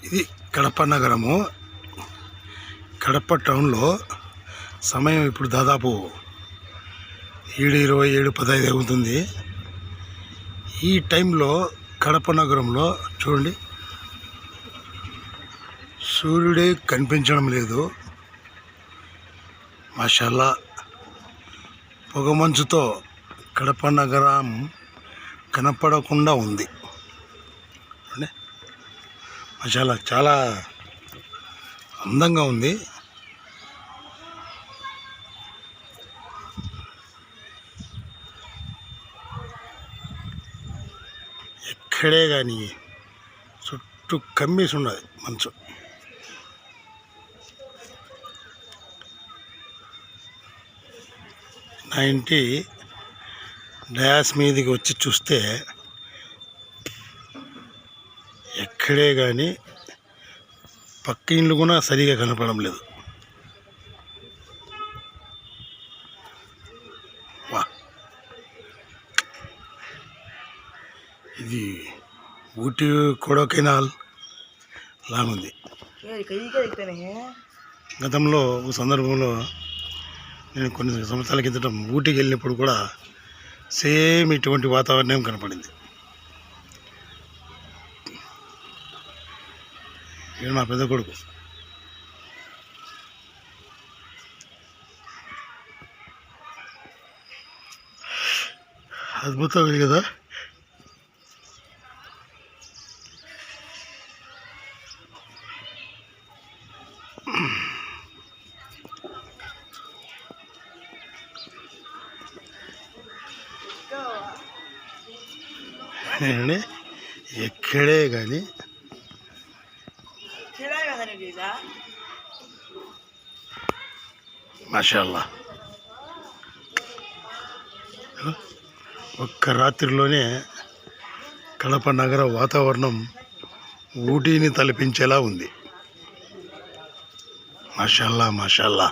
ఇది కడప నగరము. కడప టౌన్లో సమయం ఇప్పుడు దాదాపు 7:20 7:15 అవుతుంది. ఈ టైంలో కడప నగరంలో చూడండి, సూర్యుడే కనిపించడం లేదు. మాషాల్లా, పొగమంచుతో కడప నగరం కనపడకుండా ఉంది. మాషాల్లా, చాలా అందంగా ఉంది. ఎక్కడే కానీ చుట్టూ కమ్మేసి ఉన్నది మంచు. నా ఇంటి డయాస్ మీదకి వచ్చి చూస్తే ఎక్కడే కానీ పక్క ఇండ్లు కూడా సరిగా కనపడడం లేదు. వా, ఇది ఊటీ కొడైకెనాల్ లాగుంది. గతంలో ఒక సందర్భంలో నేను కొన్ని సంవత్సరాల కిందట ఊటీకి వెళ్ళినప్పుడు కూడా సేమ్ ఇటువంటి వాతావరణం కనపడింది. ఈయన మా పెద్ద కొడుకు. అద్భుతం ఉంది కదా. ఎక్కడే కానీ మాషాల్లా, ఒక్క రాత్రిలోనే కడప నగర వాతావరణం ఊటీని తలపించేలా ఉంది. మాషాల్లా మాషాల్లా.